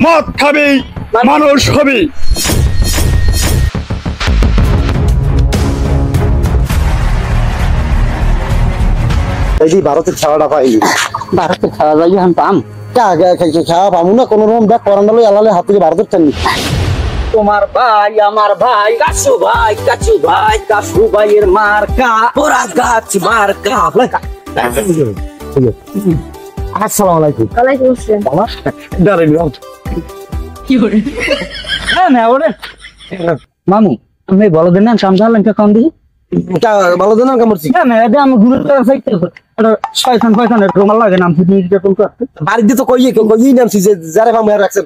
মদ খাবি, মানুষ হবি। এই যে ভারতের খেলাটা পাই, ভারতের খেলা যাই এখন পাম খেলা পাবো না কোন রকম দেখ করানো আলালে হাত থেকে ভারতের টানি। তোমার ভাই আমার ভাই কাছু ভাইয়ের মার্কা ওরা গাছ মার্কা। আসসালামু আলাইকুম। ওয়ালাইকুম আসসালাম। মামু আমি বলো দিন না সামনে কম দিই ভালো দিন কামড়ছি আমি ঘুরে শয়তান রোমাল লাগে নাম বাড়িতে তো কইয়ে কইই নামছি যে যারে পাম আর রাখছে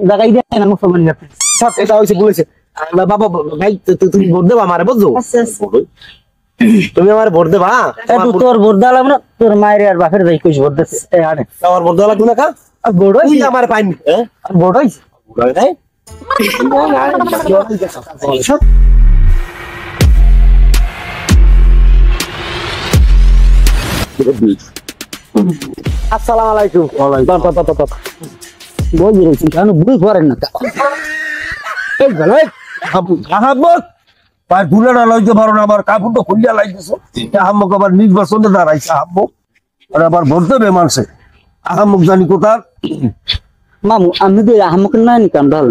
জায়গায় দেয় না মুসলমান সব এটা হইছে বলেছে বাবা ভাই তুমি ভোট দেবা আমারে বুঝছো? তুমি আমার ভোট দেবা? তোর ভোট দেওয়া না তোর মায়ের আর বাপের যাই কইস ভোট দিচ্ছে আমার ভোট দেওয়া লাগবে না কা ভোট তুই আমার পাইনি ভোট হইছে নাই আসসালামু আলাইকুম। বই রয়েছি কেন বুঝ করেন না ধুলাটা লাইতে পারো না, আবার কাপড়টা খুলিয়া লাইতেছো। আহাম্মক আবার নির্বাচনে দাঁড়াইছে আহাম্মক, আর আবার ভোট দেবে মানুষে। আহাম্মক জানি কোথার মামু আমি তো আহমক না নিকাম ভালো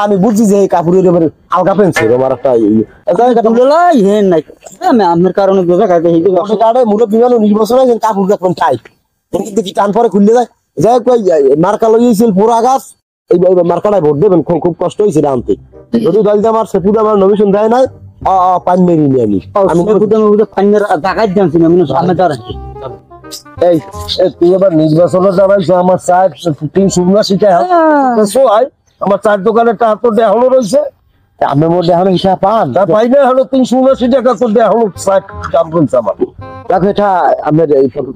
আমি বুঝছি যে কাপড়ের এবার আলগা পেন্সি আমার একটা হেন নাই আমার কারণে মুরব্বী মানুষ নির্বাচন কাপড় দেখবেন টাই কিন্তু কি কান পরে খুললে যায় যাই মার্কা লইছিল পুরা গাছ এই মার্কাটায় ভোট দেবেন খুব কষ্ট হয়েছিল আনতে। যদি দল আমার সেপুদ আমার নমিশন দেয় নাই পান মেরি নি আমি জায়গায় জানছি না সামনে দাঁড়াই এই তুই এবার নির্বাচনে দাঁড়াইছো আমার চার 379 আমার চার দোকানের টাকা তো দেয়া হলো রয়েছে আমি মধ্যে এখন হিসাব পান তা পাই না হলো 379 টাকা তো দেয়া হলো দাম বলছে আমার দেখো এটা আমি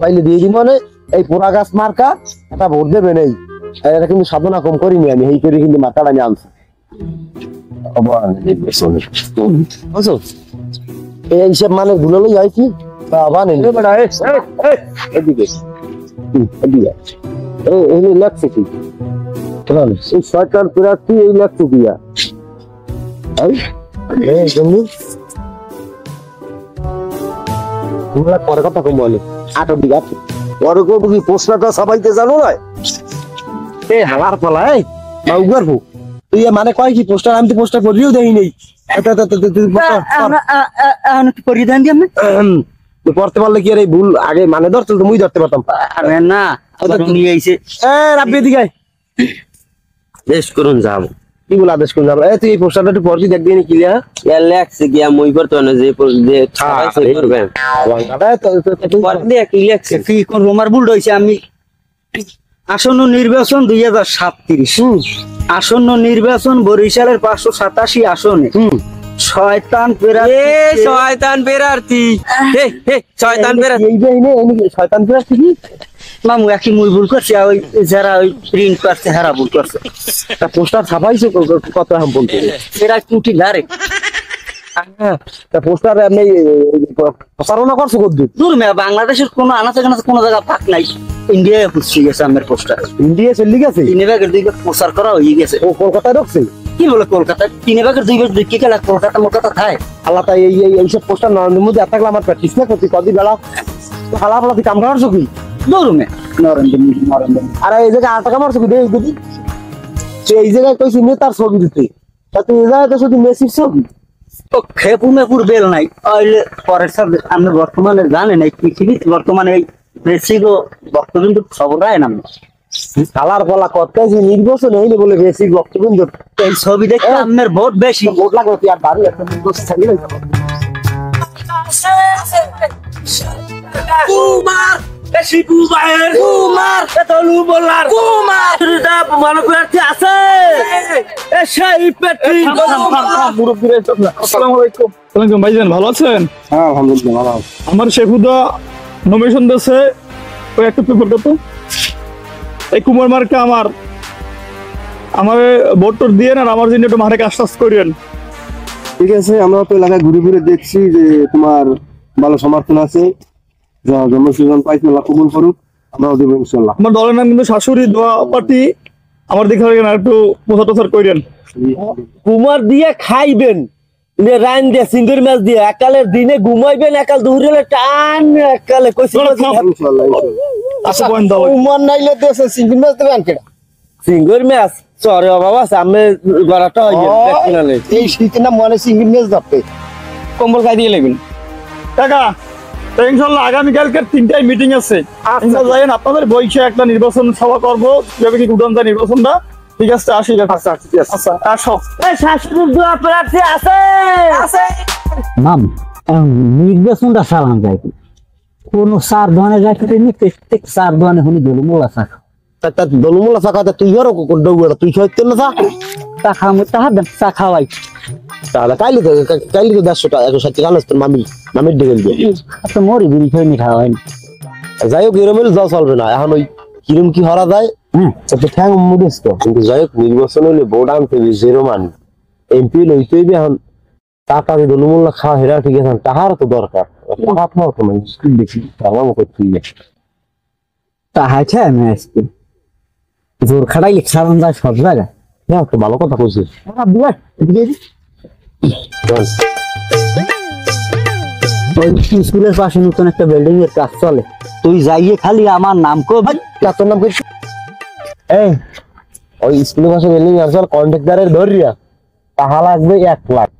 পাইলে দিয়ে দিই মানে এই পোড়া গাছ মার্কা এটা ভোট দেবেন এই এটা কিন্তু সাধনা কম করিনি আমি এই করে কিন্তু মার্কাটা আমি আনছি বুঝছো এই হিসাব মানে ভুললেই হয় কি লাগছে কি সরকার প্রার্থী এই লাগছে দিয়া পরে কথা কম বলে 8 দিকে পরে কি পোস্টারটা সবাইতে জানো না হালার পালায় তুই মানে কয় কি পোস্টার আমি তো পোস্টার করিও দেই নেই পরিধান দিয়ে পড়তে পারলে কি আর এই ভুল আগে মানে ধরতে তো মুই ধরতে পারতাম না নিয়ে আইছে রাব্বি দিকে দেশ করুন যাবো কি বলে আদেশ করুন যাবো তুই এই পোস্টারটা একটু পড়ছি দেখবি না কি লেখছে গিয়া মই করতে না যে কি করবো আমার ভুল হয়েছে আমি আসন্ন নির্বাচন 2037 আসন্ন নির্বাচন বরিশালের 587 আসনে শয়তান প্রার্থী মামু একই মুই ভুল করছি ওই যারা ওই প্রিন্ট করছে হেরা ভুল করছে পোস্টার ছাপাইছে কত এখন বলতে এরা টুটি ধারে পোস্টার এমনি প্রচারণা করছো কতদূর দূর মেয়া বাংলাদেশের কোনো আনাচে কানাচে কোনো জায়গা ফাঁক নাই ইন্ডিয়ায় পুষে গেছে আমার পোস্টার ইন্ডিয়া চলে গেছে 3 ভাগের 2 ভাগ প্রচার করা হয়ে গেছে ও কলকাতায় ঢুকছে কি বলে কলকাতা 3 ভাগের 2 ভাগ কি খেলা কলকাতা খায় আল্লাহ তাই এইসব পোস্টার নরেন্দ্র মোদী থাকলে আমার প্র্যাকটিস না করতে কদি বেলা হালা ফালা কাম করছো কি দূর মে নরেন্দ্র আর এই জায়গায় 8 টাকা মারছো কি দেখ দেখি এই জায়গায় কইছি নেতার ছবি দিতে তুই এই জায়গায় তো শুধু মেসির ছবি খেপুমেপুর বেল নাই পরের সাথে আমরা বর্তমানে জানেন এই পৃথিবীতে বর্তমানে এই বেশিগো বক্তব্য খবর রায় না কালার পালা করতেছি নির্বাচন হইলে বলে বেশি বক্তব্য এই ছবি দেখে আমার ভোট বেশি ভোট লাগবে তুই আর বাড়ি একটা থাকলে কুমার ভাইজান ভালো আছেন? আমার শেফুদা নমিনেশন দিয়েছে ওই একটা পেপার কত এই কুমার মার্কা আমার ভোট টোট দিয়ে না আমার জন্য একটু মাঠে কাজ করেন। ঠিক আছে, আমরা তো এলাকায় ঘুরে ঘুরে দেখছি যে তোমার ভালো সমর্থন আছে, জন্মসৃজন পাইছে কবুল করুক। আমরাও দেবো ইনশাল্লাহ। আমার দলের নাম কিন্তু শাশুড়ি দোয়া পার্টি। আমার দিকে না একটু প্রচার টচার করেন। কুমার দিয়ে খাইবেন, রান দিয়ে সিঙ্গুর মাছ দিয়ে একালের দিনে ঘুমাইবেন, একাল দুপুরে টান একালে কইছি আচ্ছা বলেন দল কুমার নাইলে দেশে সিঙ্গুর মাছ দেবেন কেডা? সিঙ্গুর মাছ চরে বাবা সামনে গড়াটা হয়ে গেল এই শীতে না মনে সিঙ্গুর মাছ ধরতে কম্বল গায়ে দিয়ে লাগবেন টাকা। তো ইনশাল্লাহ আগামীকালকের 3টায় মিটিং আছে। ইনশাল্লাহ যাইন, আপনাদের বইসে একটা নির্বাচন সভা করবো, কিভাবে কি উঠান যায় নির্বাচনটা। ঠিক আছে, আসি। আচ্ছা আসো। শাশুড়ির দোয়া প্রার্থী আছে মাম নির্বাচনটা চালান যায় কোন চার দোকানে যাইতে প্রত্যেক চার দোকানে হলি দলমূলা শাখা তার দলমূলা শাখাতে তুই আর ডৌড়া তুই খাইতে না চা খাওয়া তাহা চা খাওয়াই তাহলে কাইলি তো 150 টাকা 160 টাকা তোর মামির দিকে দিয়ে তো মরি বিড়ি খেয়ে নি খাওয়াই যাই হোক এরমেল যাওয়া চলবে না এখন। ওই কিরম কি হরা যায় তো ঠ্যাং মুড়িস তো, কিন্তু যাই হোক নির্বাচন হইলে ভোট আনতে হবে 0 মান এমপি লইতে হইবে। এখন টাকা দিয়ে দলমূল্য খাওয়া হেরা ঠিক আছে, টাকার তো দরকার, টাকা খাওয়া তো মানে দেখি আমার করতে তাহাই খাই আমি আজকে জোর খাটাইলে সারান যায় সব জায়গায়। হ্যাঁ তো ভালো কথা কইছিস। স্কুলের পাশে নতুন একটা বিল্ডিং এর কাজ চলে, তুই যাইয়ে খালি আমার নাম কবি। তোর নাম কইছিস? এই ওই স্কুলের পাশে বিল্ডিং আসল কন্ট্রাক্টরের ধরিয়া টাকা লাগবে 1 লাখ।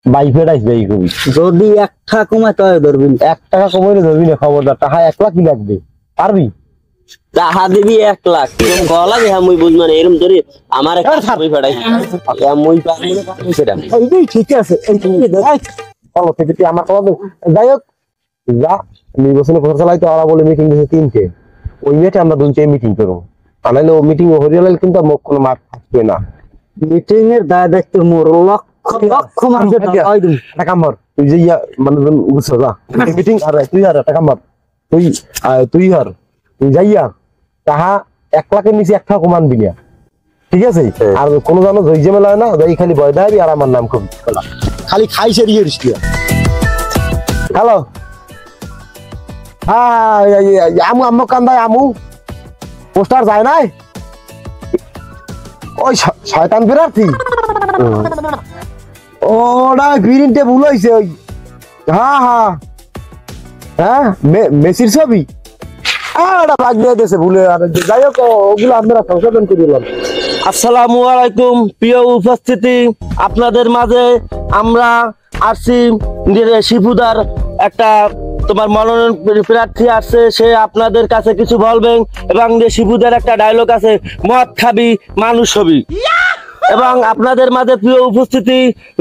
বাইফের আসবে এই কবি, যদি 1 টাকা কমায় তবে ধরবি, 1 টাকা কমাইলে ধরবি না, খবরদার। টাকা 1 লাখ কি লাগবে, পারবি? টাকা দিবি 1 লাখ এরকম গলা দে মুই বুঝবা না এরকম ধরে আমার একটা ছবি ফেড়াই মুই পারবো সেটা এইটাই ঠিক আছে। এই চলো থেকে তুই আমার কথা যাই হোক যা নির্বাচনে প্রচার চালাইতে ওরা বলে মিটিং দিয়েছে 3টে, ওই মিটে আমরা 2 মিটিং করবো। আনাইলে ও মিটিং হরিয়াল কিন্তু কোনো মাঠ থাকবে না। মিটিং এর দায় দেখতে মোর লক্ষ লক্ষ মানুষের টাকা মার তুই যে মানে বুঝছো যা মিটিং আর তুই আর টাকা মার তুই আর তুই যাইয়া তাহা 1 লাখের নিচে 1 টাকা কমান দিবি, ঠিক আছে? আর কোনো জানো জয় ঝামেলা হয় না, যাই খালি ভয় দেখাবি আর আমার নাম কবি খালি খাইছে দিয়ে দিস। হ্যালো আমু আম্মু কান্দায় আমু পোস্টার যায় নাই ওই শয়তান প্রার্থী ওটা প্রিন্টে ভুল হয়েছে। ওই হ্যাঁ মেসির ছবি ওটা ভাগ দিয়ে দিয়েছে ভুলে। আর যাই হোক ওগুলো আপনারা সংশোধন করে দিলাম। আসসালামু আলাইকুম প্রিয় উপস্থিতি, আপনাদের মাঝে আমরা আসছি শিবুদার একটা তোমার মনোনয়ন প্রার্থী আসছে, সে আপনাদের কাছে কিছু বলবেন এবং শিবুদার একটা ডায়লগ আছে, মদ খাবি মানুষ হবি। এবং আপনাদের মাঝে প্রিয় উপস্থিতি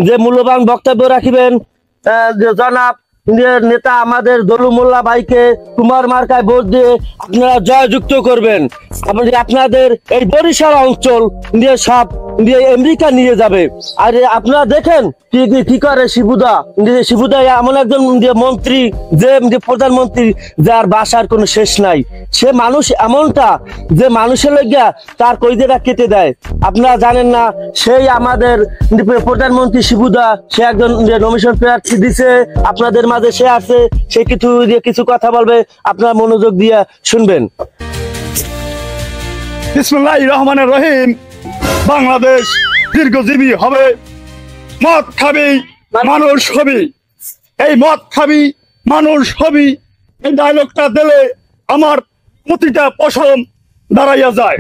যে মূল্যবান বক্তব্য রাখিবেন জনাব নেতা আমাদের দলু মোল্লা ভাইকে কুমার মার্কায় ভোট দিয়ে আপনারা জয়যুক্ত করবেন। আপনাদের এই বরিশাল অঞ্চল দিয়ে সব দিয়ে আমেরিকা নিয়ে যাবে। আর আপনারা দেখেন কি করে শিবুদা এমন একজন মন্ত্রী যে প্রধানমন্ত্রী যার বাসার কোনো শেষ নাই। সে মানুষ এমনটা যে মানুষের লইগা তার কইদেরা কেটে দেয়। আপনারা জানেন না সেই আমাদের প্রধানমন্ত্রী শিবুদা, সে একজন নমিনেশন প্রার্থী দিছে আপনাদের মাঝে, সে আছে, সে কিছু কথা বলবে, আপনারা মনোযোগ দিয়ে শুনবেন। বিসমিল্লাহির রহমানির রহিম। বাংলাদেশ দীর্ঘজীবী হবে, মদ খাবি মানুষ হবি। এই মদ খাবি মানুষ হবি এই ডায়লগটা দিলে আমার প্রতিটা পশম দাঁড়াইয়া যায়।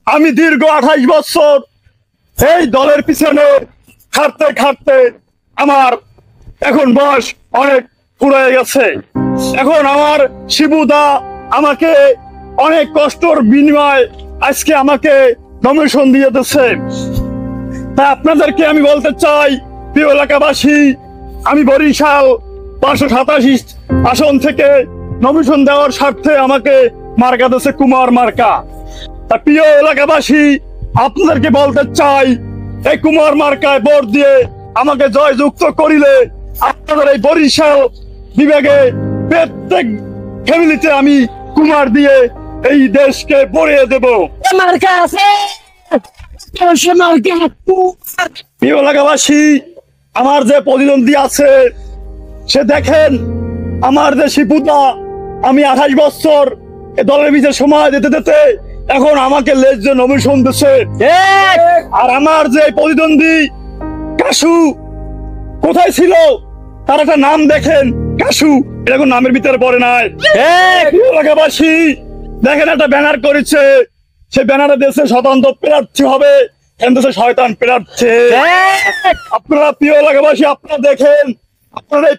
আমি দীর্ঘ 28 বছর এই দলের পিছনে খাটতে খাটতে আমার এখন বয়স অনেক ফুরিয়ে গেছে। এখন আমার শিবুদা আমাকে অনেক কষ্টর বিনিময়ে আজকে আমাকে নমিনেশন দিয়ে দিচ্ছে। তাই আপনাদেরকে আমি বলতে চাই, প্রিয় এলাকাবাসী, আমি বরিশাল 587 আসন থেকে নমিনেশন দেওয়ার স্বার্থে আমাকে মার্কা দিচ্ছে কুমার মার্কা। তা প্রিয় এলাকাবাসী, আপনাদেরকে বলতে চাই, এই কুমার মার্কায় ভোট দিয়ে আমাকে জয়যুক্ত করিলে আপনাদের এই বরিশাল বিভাগে প্রত্যেক ফ্যামিলিতে আমি কুমার দিয়ে এই দেশকে ভরিয়ে দেব। প্রিয় এলাকাবাসী, আমার যে প্রতিদ্বন্দ্বী আছে সে দেখেন, আমার যে শিবুদা, আমি 28 বছর এই দলের ভিতরে সময় দিতে দিতে এখন আমাকে লেজ যে নমিনেশন দিচ্ছে, আর আমার যে প্রতিদ্বন্দ্বী কাশু কোথায় ছিল তার একটা নাম দেখেন, কাশু, এটা কোন নামের ভিতরে পড়ে নাই। এলাকাবাসী দেখেন একটা ব্যানার করেছে, সেই ব্যানারে দেশে স্বতন্ত্র প্রার্থী হবে, দেশে শয়তান প্রার্থী। আপনারা প্রিয় এলাকাবাসী আপনারা দেখেন, আপনার এই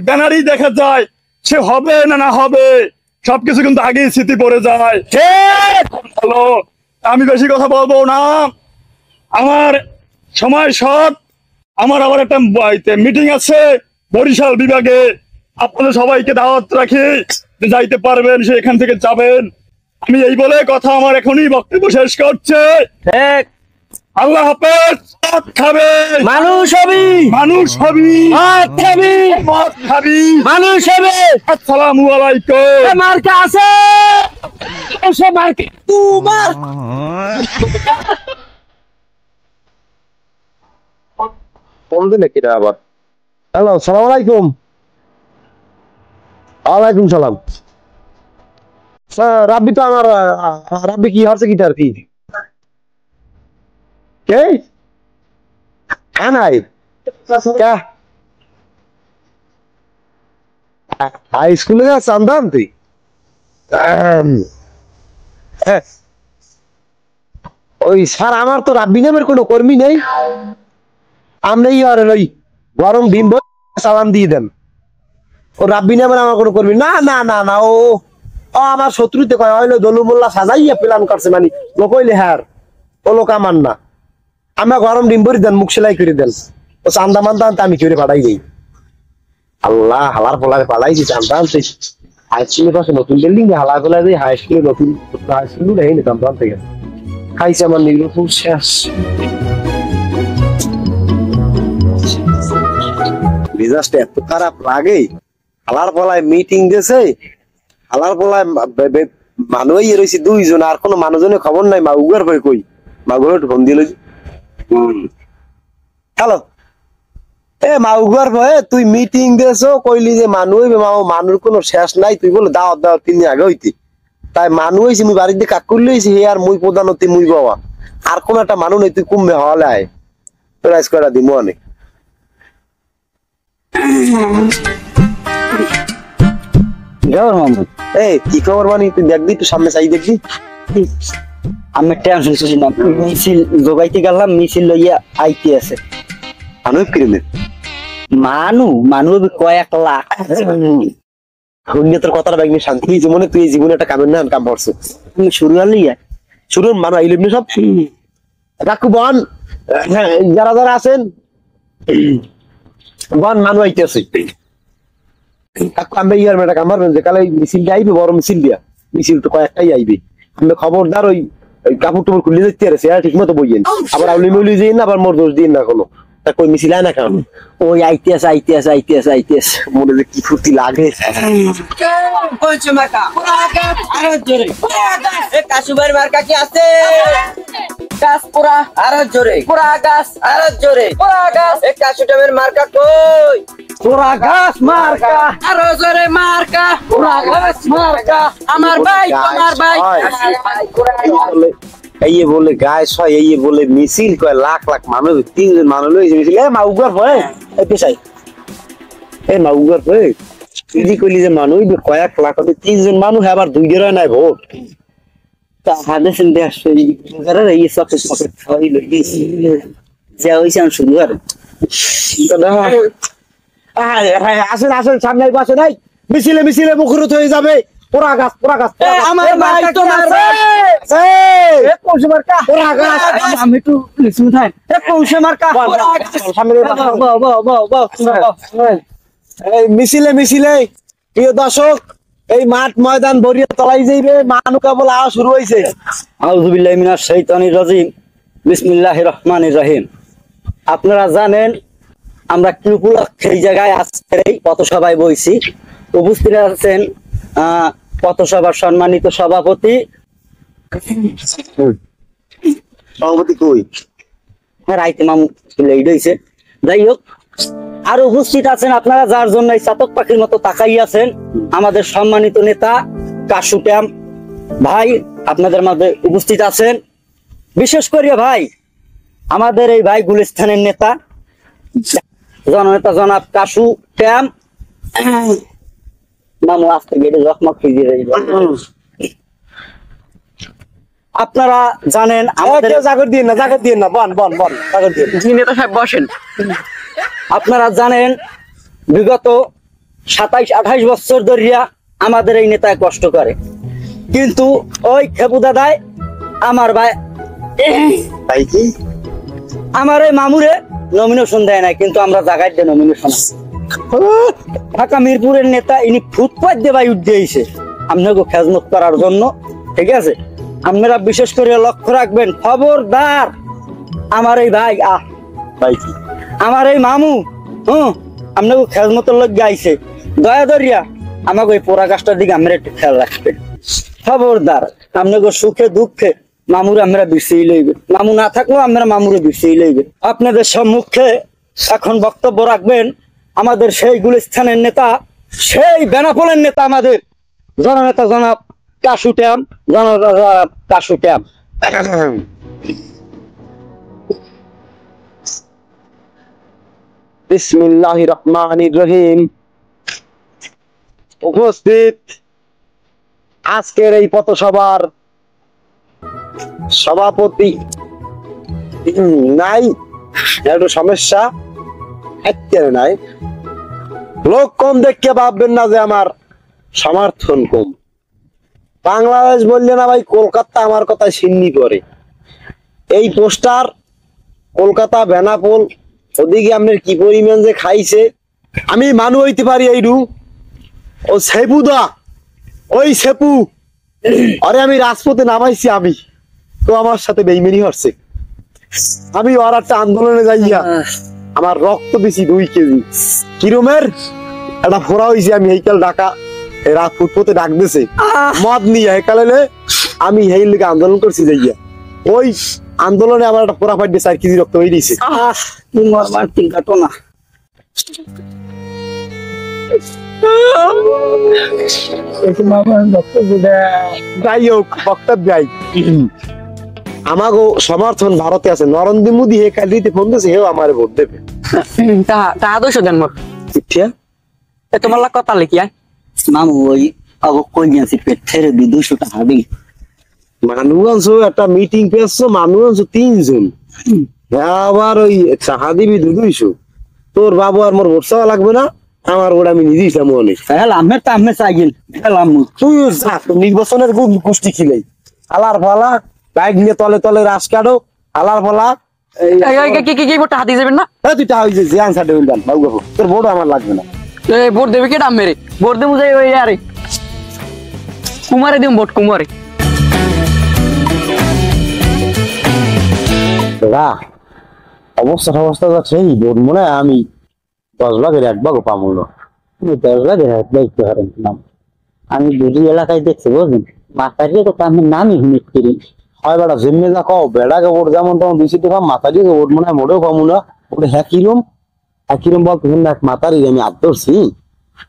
ব্যানারই দেখা যায় সে হবে না না হবে, সবকিছু কিন্তু আগেই স্মৃতি পড়ে যায়। হ্যালো, আমি বেশি কথা বলবো না, আমার সময় শর্ট, আমার আবার একটা মিটিং আছে বরিশাল বিভাগে, আপনাদের সবাইকে দাওয়াত রাখি, যাইতে পারবেন সে এখান থেকে যাবেন। আমি এই বলে কথা আমার এখনই বক্তব্য শেষ করছে। আল্লাহ হাফেজ। মদ খাবে মানুষ হবি, মানুষ হবি, মদ খাবি, মদ খাবি, মানুষ হবে। আসসালামু আলাইকুম। মার্কা আছে, সে মার্কে তোমার ফোন দিলে কিরা আবার? হ্যালো, সালাম আলাইকুম। ওয়ালাইকুম সালাম। রাব্বি তো আমার রাব্বি কি হচ্ছে কি তার কি কে আনাই কা হাই স্কুলে যা চান্দান তুই ওই স্যার আমার তো রাব্বি নামের কোনো কর্মী নেই, আমরাই আর ওই গরম ডিম চালান দিয়ে দেন। ও রাব্বি নামের আমার কোনো কর্মী না না না না, ও আমার শত্রুতে কয় হইলো দলু মোল্লা সাজাইয়া প্ল্যান করছে, মানে লোক হইলে হ্যার ও লোক আমার না। আমরা গরম ডিম ভরি দেন, মুখ সেলাই করে দেন, ও চান্দা মান্দা আনতে আমি করে পাঠাই দিই। আল্লাহ হালার ফলারে পালাই দিই চান্দা আনতে। হাই স্কুলের পাশে নতুন বিল্ডিং হালা ফেলা দিই, হাই স্কুলে নতুন হাই স্কুল নেই না চান্দা আনতে গেছে। খাইছে আমার নির্বাচন শেষ। মেজাজটা এত খারাপ লাগে, হালার ফলায় মিটিং দিয়েছে, হালার ফলায় মানুষ রয়েছে দুইজন, আর কোনো মানুষজনের খবর নাই। মা উগার ভাই কই, মা গুলো ফোন দিল। হ্যালো, এ মা উগার ভাই তুই মিটিং দিয়েছ, কইলি যে মানুষ মানুষ কোনো শেষ নাই, তুই বলে দাওয়াত দাওয়াত 3 দিন আগে হইতে, তাই মানুষ হয়েছি মুই বাড়িতে কাক করলে হয়েছি, হে আর মুই প্রধান হতে মুই বাবা, আর কোন একটা মানুষ নেই, তুই কমবে হলে আয়, তোর আজ কয়টা দিমো অনেক। এই কি খবর, মানে তুই দেখবি, তুই সামনে চাই দেখবি। আমি টেনশন করছি না, মিছিল জোগাইতে গেলাম, মিছিল লইয়া আইতে আছে। মানুষ কিনে মানুষ কয়েক লাখ। তোর কথাটা ব্যাগ নিয়ে শান্তি হয়েছে মনে, তুই এই জীবনে একটা কামের না কাম করছো। তুমি শুরু হলি শুনুন মানুষ আইলে সব কাকু বন, যারা যারা আছেন বন মানুষ আইতেছে। কাকু আমি ইয়ার মেয়েটা কামার যে কালে মিছিলটা আইবে, বড় মিছিল দিয়া, মিছিল তো কয়েকটাই আইবে। আমি খবরদার ওই কাপড় টুপড় খুলে দিতে পারে, ঠিক মতো বইয়েন, আবার আউলি মৌলি দিন না, আবার মোর দোষ দিন না কোনো, তা কই মিছিল আয় না কেন? ওই আইতে আছে। মনে যে কি ফুর্তি লাগে। কাশুবাড়ি মার্কা কি আছে? গাছ পুরা আরো জোরে, পুরা গাছ আরো জোরে, পুরা গাছ। কাশু টামের মার্কা কই? পুরা গাছ মার্কা, আরো জোরে মার্কা, পুরা গাছ মার্কা। আমার ভাই, তোমার ভাই। এই বলে গায়ে ছয়, এই বলে মিছিল কয় লাখ লাখ মানুষ, 3 জন মানুষ লইছে মিছিল। এ মা উগার ভয়, এই পেশাই এ মা উগার ভয়, তুই যে কইলি যে মানুষ কয়েক লাখ, 3 জন মানুষ, আবার 2 জন নাই ভোট। তা হাতে চিনতে আসছে এই চকেট পকেট খাওয়াই লই যা হয়েছে আমি শুরু আর আসেন আসেন, সামনে আসে নাই, মিছিলে মিছিলে মুখরত হয়ে যাবে। পুরা গাছ, পুরা গাছ, আমার ভাই, তোমার ভাই। পৌঁছে মার্কা, পুরা গাছ। আমি একটু লিখছি কোথায় পৌঁছে মার্কা। এই মিছিলে মিছিলে প্রিয় দর্শক, এই মাঠ ময়দান ভরিয়ে তলাই যাইবে, মানুষ কেবল আওয়াজ শুরু হয়েছে। আউযুবিল্লাহি মিনাশ শাইতানির রাজিম, বিসমিল্লাহির রহমানির রহিম। আপনারা জানেন আমরা কি উপলক্ষে এই জায়গায় আজকের এই পথসভায় বইছি। উপস্থিত আছেন পথসভার সম্মানিত সভাপতি। সভাপতি কই? রাইতে মামু লেট হয়েছে। যাই হোক, আর উপস্থিত আছেন আপনারা যার জন্য এই চাতক পাখির মতো তাকাই আছেন, আমাদের সম্মানিত নেতা কাশু ট্যাম্প ভাই আপনাদের মাঝে উপস্থিত আছেন, বিশেষ করে ভাই আমাদের এই ভাই গুলিস্তানের নেতা জননেতা জনাব কাশু ট্যাম মামু আজকে গেটে জখমক ফিজিয়ে আপনারা জানেন আমাদের জাগর দিয়ে না বন জাগর দিয়ে নেতা সাহেব বসেন। আপনারা জানেন বিগত 27-28 বছর ধরিয়া আমাদের এই নেতায় কষ্ট করে, কিন্তু ওই খেপু দাদাই আমার ভাই কি আমার এই মামুরে নমিনেশন দেয় না, কিন্তু আমরা জায়গায় দিয়ে নমিনেশন ঢাকা মিরপুরের নেতা ইনি ফুটপাত দিয়ে ভাই উঠে দিয়েছে আপনাকে খেজমত করার জন্য। ঠিক আছে, আপনারা বিশেষ করে লক্ষ্য রাখবেন, খবরদার আমার এই ভাই ভাই কি আমার এই মামু আপনাকে খেজমতের লোক গাইছে, দয়া দরিয়া আমাকে ওই পোড়া গাছটার দিকে আমরা একটু খেয়াল রাখবেন। খবরদার আপনাকে সুখে দুঃখে মামুরে আমরা বিছিয়ে লইবেন, মামু না থাকলেও আমরা মামুরে বিছিয়ে লইবেন। আপনাদের সম্মুখে এখন বক্তব্য রাখবেন আমাদের সেই গুলিস্তানের নেতা, সেই বেনাপোলের নেতা, আমাদের জননেতা জনাব কাশু ট্যাম, জননেতা কাশু ট্যাম। বিসমিল্লাহির রহমানির রহিম। উপস্থিত আজকের এই পথসভার সভাপতি নাই, একটু সমস্যা একেবারে নাই। লোক কম দেখে ভাববেন না যে আমার সমর্থন কম। বাংলাদেশ বললে না ভাই কলকাতা আমার কথায় সিন্নি করে। এই পোস্টার কলকাতা বেনাপোল ওদিকে আপনার কি পরিমাণ যে খাইছে আমি মানু হইতে পারি। এইরু ও সেপুদা ওই সেপু আরে আমি রাজপথে নামাইছি, আমি তো আমার সাথে বেইমানি হচ্ছে। আমি ওর একটা আন্দোলনে যাইয়া আমার রক্ত দিছি 2 কেজি কিরমের একটা ফোড়া হয়েছে। আমি হেইকাল ঢাকা রাত ফুটপথে ডাক দিছে মদ নিয়ে হেকালে আমি হেই লিগে আন্দোলন করছি যাইয়া। ওই আন্দোলনে আমার একটা ফোড়া ফাইট দিয়ে 4 কেজি রক্ত হয়ে দিয়েছে। কাটো না যাই হোক বক্তব্য যাই। আমাগো সমর্থন ভারতে আছে, নরেন্দ্র মোদী হে কালিতে ফোন দিয়েছে, হেও আমারে ভোট দেবে। তা 200 দেন মোর। তোমার লাগ কথা লিখি মামু ওই কই গেছি পেট ছেড়ে 200 টাকা দিই। মানুষ একটা মিটিং পেয়েছো, মানুষ 3 জন, আবার ওই চাহা দিবি 200। তোর বাবু আর মোর ভোট চাওয়া লাগবে না, আমার ওটা আমি নিজেই চামু অনেক। আমি তো আমি চাইগেল তুই নির্বাচনের গোষ্ঠী খিলাই আলার ফালা বাইক নিয়ে তলে তলে রাস কাটো আলার ফালা। কি ভোট হাতি যাবেন না? তুই তা হয়েছে যে আনসার দেবেন দেন বাবু বাবু, তোর ভোট আমার লাগবে না। ভোট দেবে কে ডাম মেরে ভোট দেবো যাই ওই আরে কুমারে দিম ভোট কুমারে। অবস্থা যাচ্ছে এই ভোট মনে হয় আমি 10 ভাগের 1 ভাগও পাবো না। 10 লাখের দেখতে পারেন নাম আমি দুটি এলাকায় দেখছি বুঝলেন, মাথারিয়ে তো আমি নামই হুমিট করি হয় বেড়া জিম্মে যা কও বেড়াকে ভোট যেমন তেমন বেশি তো পাম, মাথা দিয়ে ভোট মনে হয় মোটেও পাবো না। ওটা হ্যাকিরম বলতে এক মাথারি আমি হাত ধরছি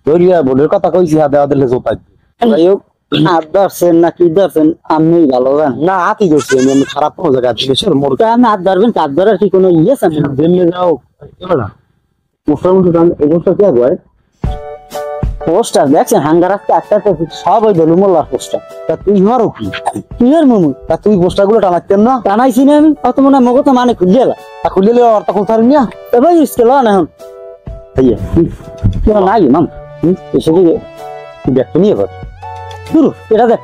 ধরিয়া ভোটের কথা কইছি, হাতে হাতে জোপাই। যাই হোক হাত ধরছেন না কি ধরছেন আপনি ভালো জান না, হাতই ধরছি আমি খারাপ কোনো জায়গায় দেশের মোর আমি হাত ধরবেন, হাত ধরার কি কোনো ইয়ে আছে? জিম্মে যাও অবস্থা কি হয়। পোস্টার দেখছেন হাঙ্গার আজকে একটা সব ওই দলুমোল্লার পোস্টার। তা তুই মারো কি তুই আর মামু তা তুই পোস্টার গুলো টানাচ্ছেন না? টানাইছি না আমি, অত মনে হয় মগত মানে খুঁজে এলা তা খুলে অর্থ কোথায় নিয়া এবার স্কেল না এখন নাই মাম এসে দিকে দেখতে নিয়ে এবার শুরু এটা দেখ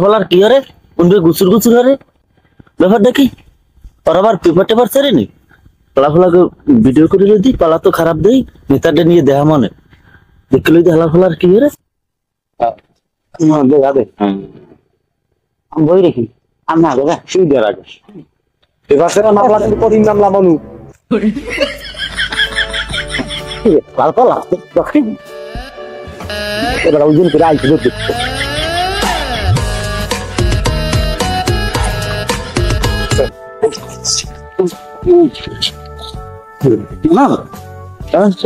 ফলার কি হরে উনবে গুসুর গুসুর হরে ব্যাপার দেখি আর আবার পেপার টেপার ছেড়ে নি ফলাফলাকে ভিডিও করে লই দি পালা তো খারাপ দেই নেতাটা নিয়ে দেখা মনে দেখে লই দি হালা ফলার কি হরে বই রেখি আমি আগে দেখ শুই দেওয়ার আগে এবার সেটা মামলা কঠিন মামলা মানু লাল পালা এবার ওজন করে আইসি দেখতে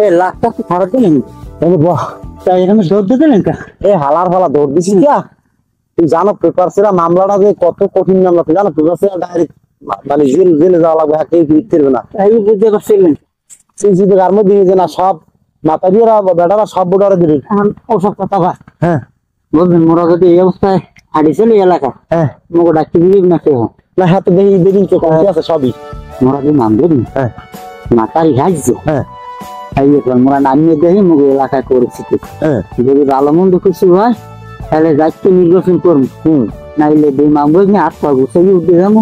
এই লাখটা কি খারাপ দিলেন? তাই এরকম দৌড় দিলেন কা? এই হালার ফালা দৌড় দিছিস কিয়া? তুই জানো পেপার সেরা মামলাটা যে কত কঠিন মামলা, তুই জানো পেপার সেরা ডাইরেক্ট মানে জেলে যাওয়া লাগবে, কেউ ফিরবে না। এই বুঝতে পারছিলেন সিসিতে কার মধ্যে দিয়ে না সব মাথা দিয়ে বেটারা সব বুটারে দিবি ওসব কথা ভাই। হ্যাঁ বলবেন মোরা যদি এই অবস্থায় হাঁটিছিল এই এলাকা, হ্যাঁ মোকে ডাক্তার দিবি না কেউ না? হ্যাঁ তো দেখি দেখি তো কমতে আছে সবই মোরা যদি নাম দেবি। হ্যাঁ মাথারি হাসছে। হ্যাঁ মোরা নামিয়ে দেখি মুখ এলাকায় করেছি। হ্যাঁ যদি ভালো মন্দ কিছু হয় তাহলে যাইতে নির্বাচন করবো। নাইলে দুই মামলা নিয়ে হাত পা গুছিয়ে উঠে যাবো।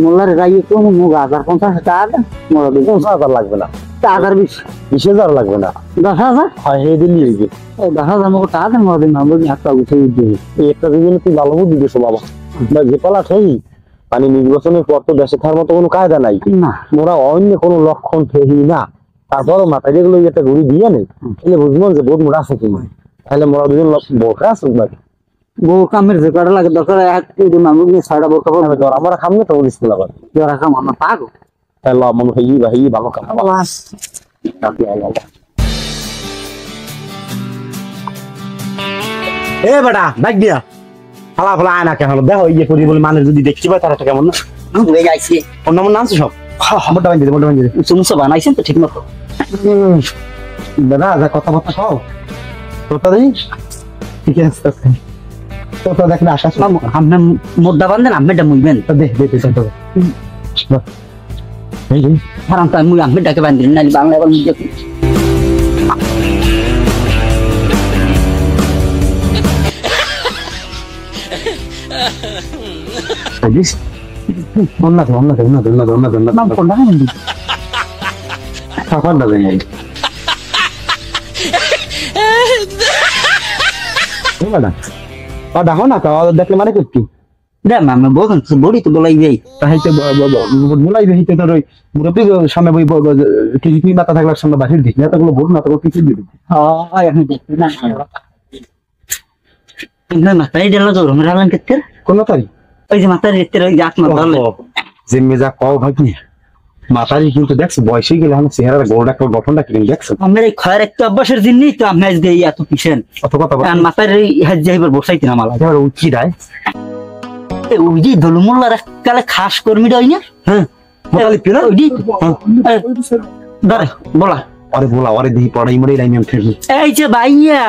মোল্লারে যাইয়ে করবো মুখ 1050 টাকা মোরা 50,000 লাগবে না, 20,000 লাগবে না, 10,000। হ্যাঁ এই দিন নিয়ে যাবে 10,000 মুখ টাকা দেন মোরা মামলা নিয়ে হাত পা গুছিয়ে উঠে একটা দিন তুই ভালো বুদ্ধি দিয়েছো বাবা। যে পালা সেই মানে নির্বাচনের পর তো দেশে থাকার মতো কোনো কায়দা নাই না, মোরা অন্য কোনো লক্ষণ থেই না। তারপরও মাথায় যেগুলো একটা ঘুরি দিয়ে নেই তাহলে বুঝবো যে বোধ মোটা আছে কি। তাহলে মোরা দুজন বোকা আছে বউ কামের যে কটা লাগে দরকার মানুষ নিয়ে 6টা বোকা পাবে। আমরা খাম না তো বলিস না আবার যারা খাম আমরা পাগো। তাহলে মনে হয় ভাই ভালো কাম এ বেটা ডাক দিয়া ফালা ফালা আয় না কেন দেখো ইয়ে করি বলে মানে যদি দেখতে পাই তারা কেমন না গাইছি অন্য মনে আনছো সব মোটা বান্ধি মোটা বান্ধি চুমুসা বানাইছেন তো ঠিক মতো। দাদা যা কথাবার্তা খাও তোটা দিই ঠিক আছে তোটা দেখলে আশা আপনার মোদ্দা বান্ধেন আমেটা মুইবেন তো দেখ দেখ হারাম তো মুই আমেটাকে বান্ধিন না বাংলা এবার মুই দেখি দেখো না দেখলে মানে কি বলছেন বড়ি তো বলাই যাই বলাই যাই তোর ওই মুরব্বী সামনে বই কিছু মাথা থাকলার সামনে বাহির দিস না তাগুলো বল না তো কিছু দিবি না মাথায় দিল তো রাখলেন কেটে কোন তারিখ ওই যে মাথায় রেতে ওই গাছ মাথা যে মেজা কও ভাই মাথারি কিন্তু দেখছো বয়সে গেলে আমার চেহারার গোলটা একটা গঠনটা কিনে দেখছো আমার এই খয়ের একটা অভ্যাসের জিনিস তো আমি আজ দেই এত কিসেন অত কথা বল মাথার এই হাজ যাইবার বসাইতে না মালা এবার উঠি রায় এই ওই যে দলমুল্লার কালে খাস কর্মীটা হই না হ্যাঁ মোটালি পিনা ওই যে দাঁড়া বলা আরে বলা আরে দেই পড়াই মরে লাইন আমি ফেরবো এই যে ভাইয়া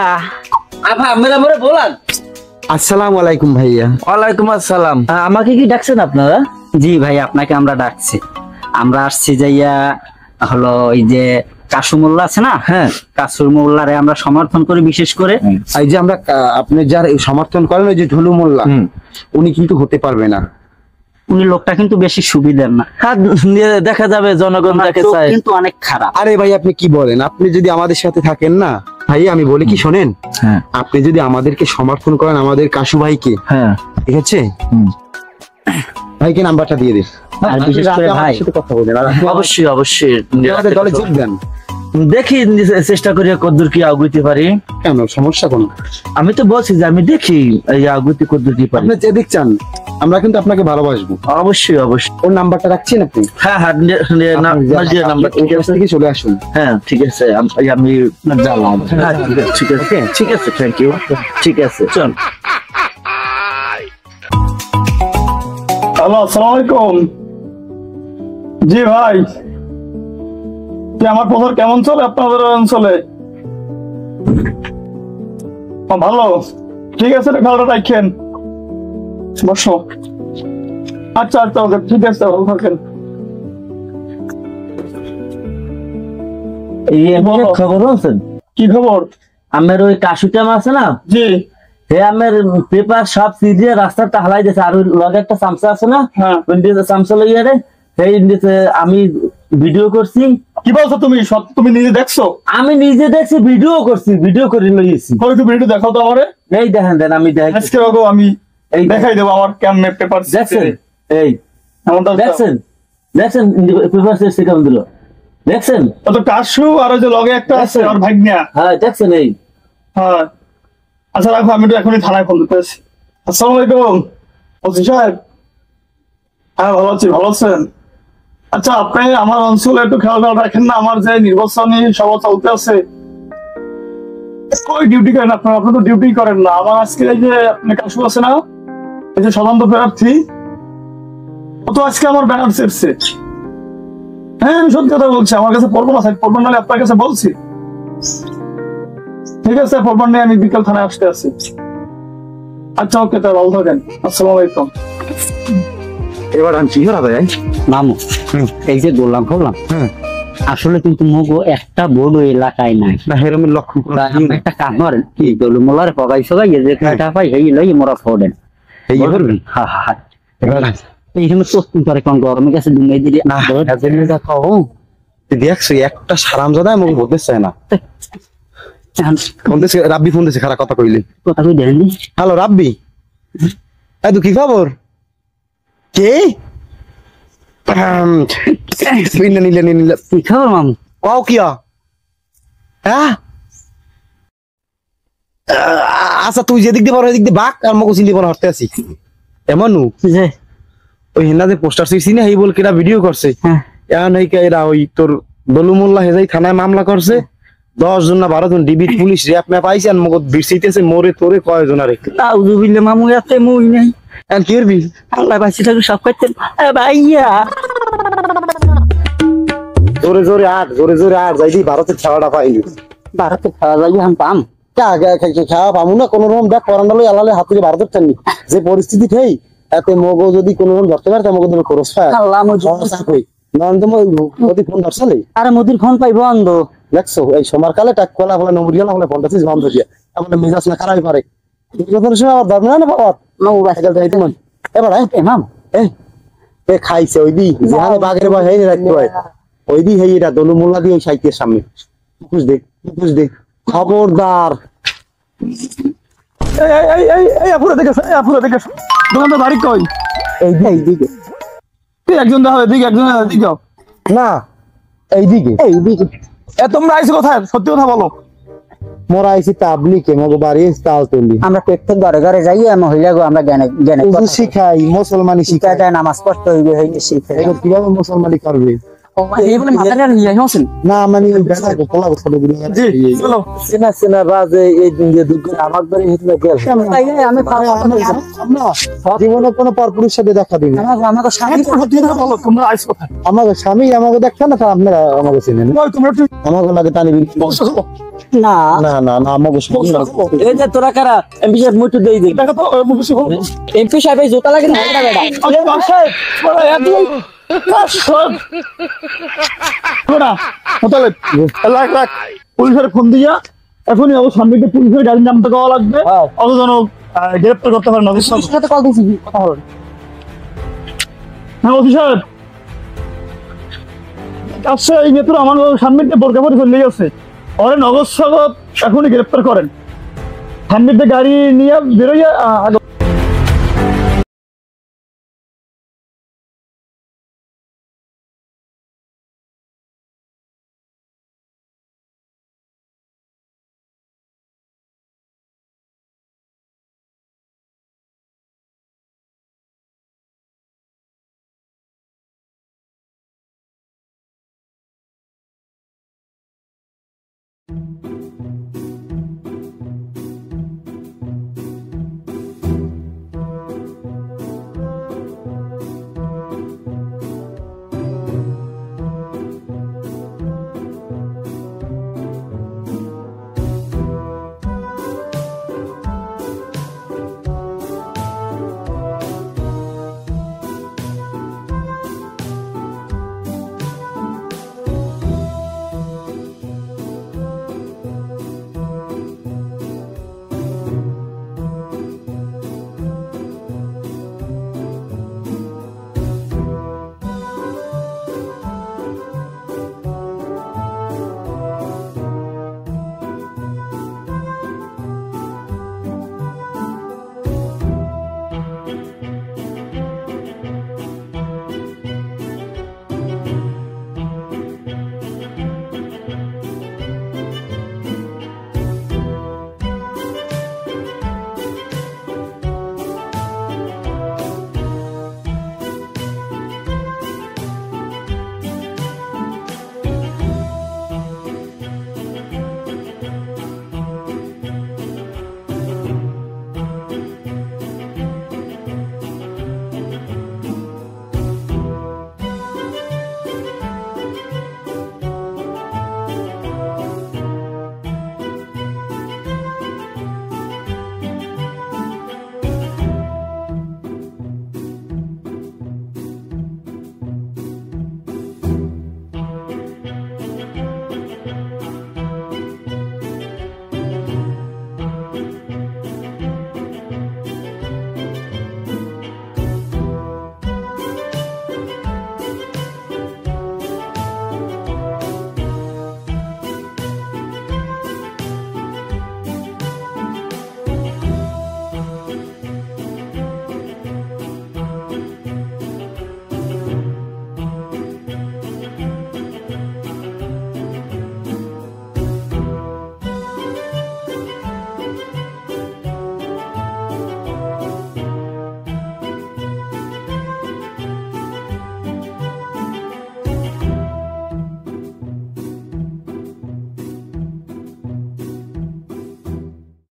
আভা আমরা মরে বলান আসসালামু আলাইকুম ভাইয়া ওয়ালাইকুম আসসালাম আমাকে কি ডাকছেন আপনারা জি ভাই আপনাকে আমরা ডাকছি আমরা আসছি যাইয়া হলো ওই যে কাসু মোল্লা আছে না হ্যাঁ কাসুর মোল্লারে আমরা সমর্থন করি বিশেষ করে এই যে আমরা আপনি যার সমর্থন করেন ওই যে ঢুলু মোল্লা উনি কিন্তু হতে পারবে না উনি লোকটা কিন্তু বেশি সুবিধার না দেখা যাবে জনগণ তাকে চায় কিন্তু অনেক খারাপ আরে ভাই আপনি কি বলেন আপনি যদি আমাদের সাথে থাকেন না ভাই আমি বলি কি শোনেন হ্যাঁ আপনি যদি আমাদেরকে সমর্থন করেন আমাদের কাসু ভাইকে হ্যাঁ ঠিক আছে ভাইকে নাম্বারটা দিয়ে দিস আর বিশেষ করে ভাই সাথে কথা বলেন অবশ্যই অবশ্যই আমাদের দলে যোগ দেন দেখি চেষ্টা করি কতদূর কি আগুইতে পারি কেন সমস্যা কোন আমি তো বলছি যে আমি দেখি এই আগুইতে কতদূর কি পারি আপনি যে দেখছেন আমরা কিন্তু আপনাকে ভালোবাসবো অবশ্যই অবশ্যই ওর নাম্বারটা রাখছেন আপনি হ্যাঁ হ্যাঁ নাম্বার থেকে চলে আসুন হ্যাঁ ঠিক আছে আমি জানলাম হ্যাঁ ঠিক আছে ঠিক আছে থ্যাংক ইউ ঠিক আছে চল হ্যালো আসসালামু আলাইকুম জি ভাই আমার প্রচার কেমন চলে আপনাদের অঞ্চলে ভালো ঠিক আছে খাওয়াটা রাখেন বসো আচ্ছা আচ্ছা ওকে ঠিক আছে ভালো থাকেন খবর আছেন কি খবর আমার ওই কাশুটাম আছে না জি হে আমার পেপার সব সিরিয়ে রাস্তাটা হালাই দিয়েছে আর ওই লগে একটা চামচা আছে না হ্যাঁ চামচা লইয়া রে সেই আমি ভিডিও করছি কি বলছো তুমি সব তুমি নিজে দেখছো আমি নিজে দেখছি ভিডিও করছি ভিডিও করে লইছি কই তুমি ভিডিও দেখাও তো আমারে এই দেখেন দেন আমি দেখাই আজকে বাবু আমি এই দেখাই দেব আমার কেমনে পেপার দেখছেন এই এমনটা দেখছেন দেখছেন পেপার সে কেমন দিল দেখছেন তো কাশু আর ওই যে লগে একটা আছে আর ভাগ্না হ্যাঁ দেখছেন এই হ্যাঁ আচ্ছা রাখো আমি তো এখনই থানায় ফোন দিতেছি আসসালামু আলাইকুম ওসি সাহেব হ্যাঁ ভালো আছি ভালো আছেন আচ্ছা, আপনি আমার অঞ্চলে একটু খেয়াল রাখেন না, আমার যে নির্বাচনী সভা চলতে আছে, কই ডিউটি করেন আপনারা? আপনি তো ডিউটি করেন না। আমার আজকে এই যে আপনি কাশু আছে না, এই যে স্বতন্ত্র প্রার্থী, ও তো আজকে আমার ব্যানার চেপছে। হ্যাঁ, আমি সত্যি কথা বলছি, আমার কাছে পড়বো না, পড়বেন নাহলে আপনার কাছে বলছি। ঠিক আছে, পড়বেন নিয়ে আমি বিকেল থানায় আসতে আছি। আচ্ছা, ওকে, তাই ভালো থাকেন। আসসালামু আলাইকুম। এবার আমি কি করা যায়? মামু এই যে বললাম আসলে কিন্তু মগো একটা বড় এলাকায় নাই। না হেরমের লক্ষণ তা আমরা একটা কাজ করেন, কি বলবো মোলারে পগাই সবাই যে কয়টা পাই এই লই মোরা ফোড়েন। এই করবি? হ্যাঁ হ্যাঁ হ্যাঁ। এবার এইখানে তোস্তুন করে কোন গরমের কাছে দুনিয়া দিলে না, না খাও। তুই দেখছি একটা সারাম জাদা আমাকে বলতে চায় না। ফোন দিছে, রাব্বি ফোন দিছে, খারাপ কথা কইলি। কথা কই দেন নি? হ্যালো রাব্বি, এই তো কি খবর? কে নিলে কি খবর মামু? কও কিয়া? হ্যাঁ আচ্ছা, তুই যেদিক দিয়ে বড় এদিক দিয়ে বাক, আর মগো চিনলি বড় হরতে আছি এমনু যে ওই হেনা যে পোস্টার ছিড়ছি না, এই বল কেরা ভিডিও করছে। হ্যাঁ এখন এই এরা ওই তোর দলুমুল্লাহ হেজাই থানায় মামলা করছে। 10 জন না 12 জন ডিবি পুলিশ র্যাপ ম্যাপ আইছে, আর মগো বিরসিতেছে মোরে তোরে কয়জন আরে। আউযু বিল্লাহ মামু, এতে মুই নাই। আর কি করবি? আল্লাহ বাঁচি থাকুক, সব করতেন। ভাইয়া জোরে জোরে আট যাইদি ভারতের খেলাটা পাইনি। ভারতে খাওয়া যায় আমি পাম। খাওয়া পামু না কোন রকম দেখ করান্ডালো আলালে হাতুড়ে ভারতের টানি যে পরিস্থিতি খেই, এতে মগো যদি কোন রকম ধরতে পারে মগো তুমি খরচ পায় আল্লাহ নন্দী ফোন ধরছালে। আরে মোদির ফোন পাই বন্ধ। দেখছো এই সময় কালে টাক কলা বলে নমরিয়া বলে ফোনটা চিজ বন্ধ দিয়া তাহলে মেজাজ না খারাপ পারে। যখন সময় আবার ধর্ম না বাবা মামু বাসায় যাই তোমার এবার মাম এ খাইছে ওই দি যেখানে বাঘের ভয় হয়নি রাখতে হয় ওই দি হেই এটা দলু মোল্লা দিয়ে ওই সাইকের সামনে বুঝ দে খবরদার। এই আপুরা দেখে দোকানদার বাড়ি কই? এইদিকে একজন দেখো, এদিকে একজন এদিকে। না এইদিকে তোমরা আইসো কোথায়? সত্যি কথা বলো। মোরা আইছি তাবলিকে মগো বাড়ি তাল তুলি আমরা প্রত্যেক ঘরে ঘরে যাই মহিলা গো, আমরা জ্ঞানে জ্ঞানে শিখাই মুসলমানি শিখাই শিখায় নামাজ পড়তে হইবে হইলে শিখাই। এবার কিভাবে মুসলমানি করবে? এই বলে মাথাটা নিয়ে আসেন না মানে ওই বেটা গোপলা গোপলা গুলো চলো। চেনা বাজে এই দিন যে দুঃখ আমার বাড়ি হেতলে গেল আমি জীবনে কোনো পরপুরুষের সাথে দেখা দিবি না। আমাকে স্বামী সত্যি কথা বলো, তোমরা আইসো কোথায়? আমাকে স্বামী আমাকে দেখছেন না, আপনারা আমাকে চিনেন কই তোমরা একটু আমাকে লাগে টানি বসো, চলো। না না না না আমাকে স্বামী না। এই যে তোরা কারা এমপি সাহেব মুটু দেই দেই দেখো তো, বসে বলো। এমপি সাহেব এই জুতা লাগে না এটা বেটা আরে বাসায় বড় একদম কাশন কোনা মোতালেব রাখ পুলিশের ফোন দিয়া এখনই সামনে পুলিশের গাড়ির নামটা দেওয়া লাগবে। অত যেন গ্রেপ্তার করতে পারে নদীর সাথে কল দিছি কথা হলো। হ্যাঁ ওসি সাহেব, আচ্ছা এই নেত্র আমার সামনে বোরকা পরে চলে গেছে, ওরে নগদ সগদ এখনই গ্রেপ্তার করেন। সামনে গাড়ি নিয়ে বেরোইয়া